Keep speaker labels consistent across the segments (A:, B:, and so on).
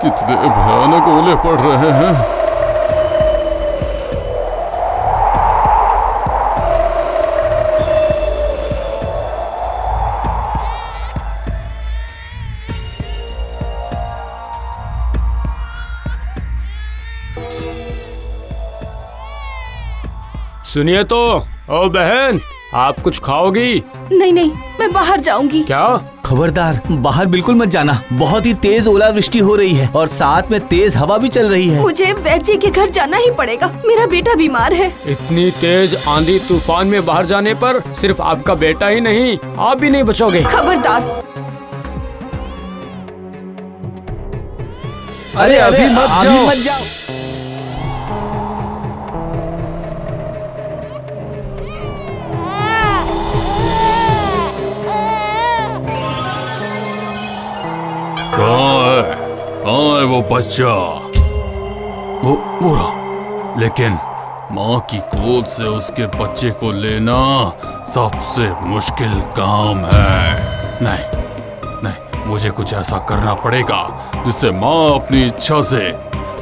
A: कितने भयानक ओले पड़ रहे हैं।
B: सुनिए तो, ओ बहन, आप कुछ खाओगी?
C: नहीं नहीं, मैं बाहर जाऊंगी।
B: क्या?
D: खबरदार, बाहर बिल्कुल मत जाना। बहुत ही तेज ओलावृष्टि हो रही है और साथ में तेज हवा भी चल रही है।
C: मुझे वैद्य जी के घर जाना ही पड़ेगा, मेरा बेटा बीमार है।
B: इतनी तेज आंधी तूफान में बाहर जाने पर सिर्फ आपका बेटा ही नहीं, आप भी नहीं बचोगे।
C: खबरदार।
D: अरे अभी मत जाओ।
A: कहाँ है वो बच्चा? वो रहा। लेकिन माँ की गोद से उसके बच्चे को लेना सबसे मुश्किल काम है। नहीं, मुझे कुछ ऐसा करना पड़ेगा जिससे माँ अपनी इच्छा से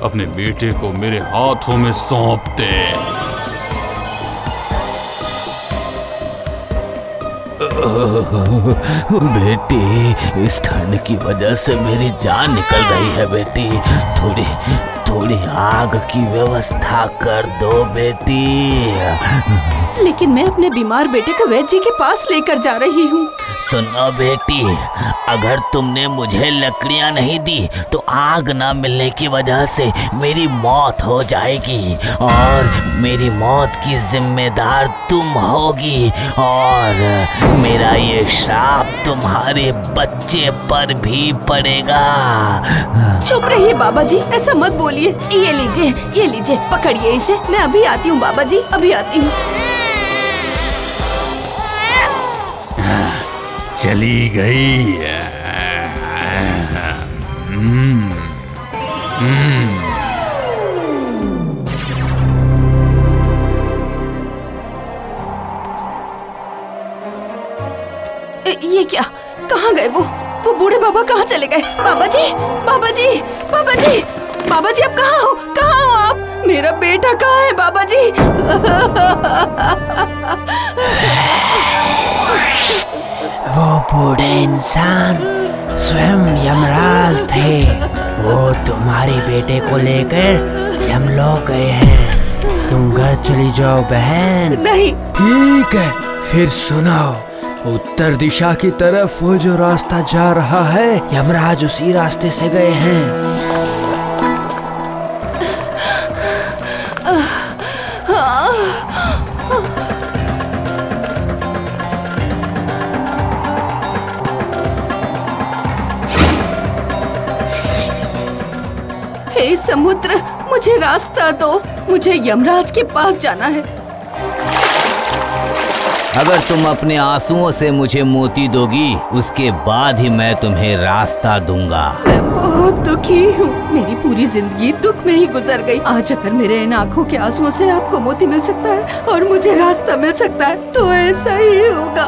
A: अपने बेटे को मेरे हाथों में सौंप दे।
D: बेटी, इस ठंड की वजह से मेरी जान निकल रही है बेटी। थोड़ी आग की व्यवस्था कर दो बेटी।
C: लेकिन मैं अपने बीमार बेटे को वैद्य जी के पास लेकर जा रही हूँ।
D: सुनो बेटी, अगर तुमने मुझे लकड़ियाँ नहीं दी तो आग ना मिलने की वजह से मेरी मौत हो जाएगी और मेरी मौत की जिम्मेदार तुम होगी और मेरा ये श्राप तुम्हारे बच्चे पर भी पड़ेगा।
C: चुप रहिए बाबा जी, ऐसा मत बोलिए। ये लीजिए, पकड़िए इसे। मैं अभी आती हूँ बाबा जी, अभी आती हूँ।
A: चली गई।
C: ये क्या? कहाँ गए वो बूढ़े बाबा कहाँ चले गए? बाबा जी, बाबा जी, बाबा जी, बाबा जी, आप कहाँ हो? कहाँ हो आप? मेरा बेटा कहाँ है बाबा जी?
E: वो बूढ़े इंसान स्वयं यमराज थे। वो तुम्हारे बेटे को लेकर यमलोक गए हैं। तुम घर चली जाओ बहन।
C: नहीं।
E: ठीक है, फिर सुनो। उत्तर दिशा की तरफ वो जो रास्ता जा रहा है, यमराज उसी रास्ते से गए हैं।
C: हे समुद्र, मुझे रास्ता दो। मुझे यमराज के पास जाना है।
D: अगर तुम अपने आंसुओं से मुझे मोती दोगी, उसके बाद ही मैं तुम्हें रास्ता दूंगा।
C: मैं बहुत दुखी हूँ। मेरी पूरी जिंदगी दुख में ही गुजर गई। आज अगर मेरे इन आँखों के आंसुओं से आपको मोती मिल सकता है और मुझे रास्ता मिल सकता है तो ऐसा ही होगा,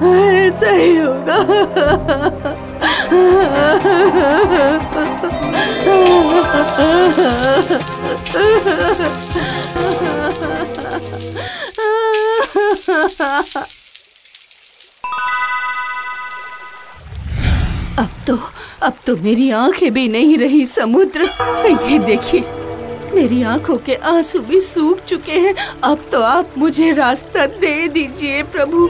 C: ऐसा ही होगा। अब तो मेरी आंखें भी नहीं रही समुद्र। ये देखिए, मेरी आंखों के आंसू भी सूख चुके हैं। अब तो आप मुझे रास्ता दे दीजिए प्रभु।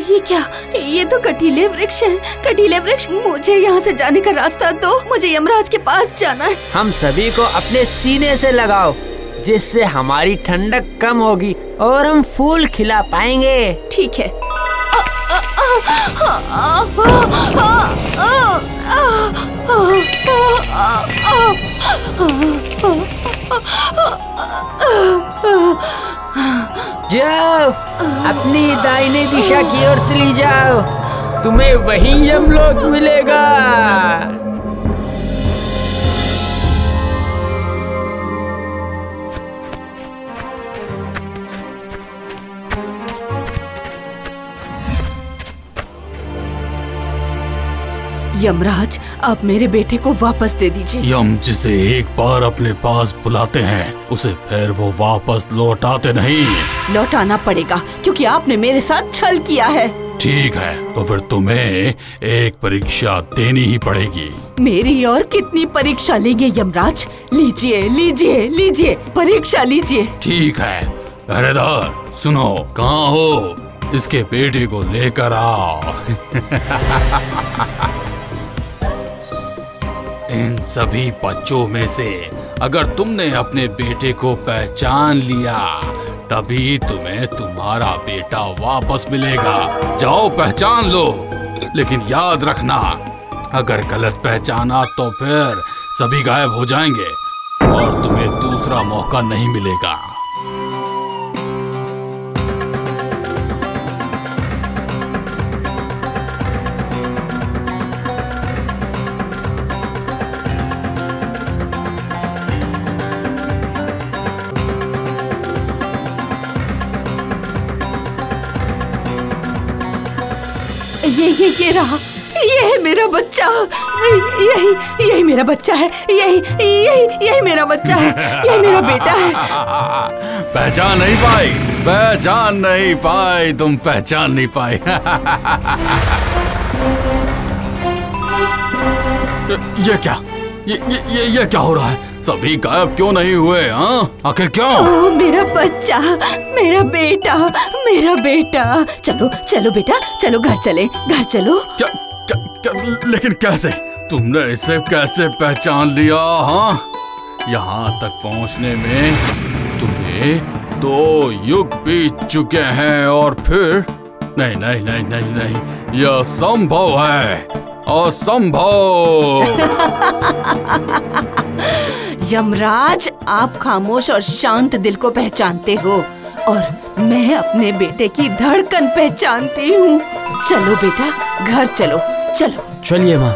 C: ये क्या? ये तो कटीले वृक्ष हैं। कटीले वृक्ष, मुझे यहाँ से जाने का रास्ता दो। मुझे यमराज के पास जाना है।
E: हम सभी को अपने सीने से लगाओ। जिससे हमारी ठंडक कम होगी और हम फूल खिला पाएंगे।
C: ठीक है।
E: जाओ, अपनी दाहिने दिशा की ओर चली जाओ,
B: तुम्हें वहीं यमलोक मिलेगा।
C: यमराज, आप मेरे बेटे को वापस दे दीजिए।
A: यम जिसे एक बार अपने पास बुलाते हैं उसे फिर वो वापस लौटाते नहीं।
C: लौटाना पड़ेगा क्योंकि आपने मेरे साथ छल किया है।
A: ठीक है, तो फिर तुम्हें एक परीक्षा देनी ही पड़ेगी।
C: मेरी और कितनी परीक्षा लेंगे यमराज? लीजिए लीजिए लीजिए, परीक्षा लीजिए।
A: ठीक है, पहरेदार सुनो, कहाँ हो? इसके बेटे को लेकर आओ। इन सभी बच्चों में से अगर तुमने अपने बेटे को पहचान लिया तभी तुम्हें तुम्हारा बेटा वापस मिलेगा। जाओ पहचान लो, लेकिन याद रखना अगर गलत पहचाना तो फिर सभी गायब हो जाएंगे और तुम्हें दूसरा मौका नहीं मिलेगा।
C: ये रहा, ये है मेरा बच्चा। यही मेरा बच्चा है। यही मेरा बच्चा है। यही मेरा बेटा है।
A: पहचान नहीं पाई, पहचान नहीं पाई, तुम पहचान नहीं पाई। ये क्या, ये क्या हो रहा है? सभी गायब क्यों नहीं हुए? हाँ, आखिर क्यों?
C: ओह, मेरा बच्चा, मेरा बेटा, मेरा बेटा। चलो चलो बेटा, चलो घर चले, घर चलो।
A: क्या, लेकिन कैसे? तुमने इसे कैसे पहचान लिया? हाँ, यहाँ तक पहुँचने में तुम्हें 2 युग बीत चुके हैं और फिर नहीं नहीं नहीं नहीं नहीं, यह असंभव है, असंभव।
C: यमराज, आप खामोश और शांत दिल को पहचानते हो और मैं अपने बेटे की धड़कन पहचानती हूँ। चलो बेटा, घर चलो, चलो।
B: चलिए माँ।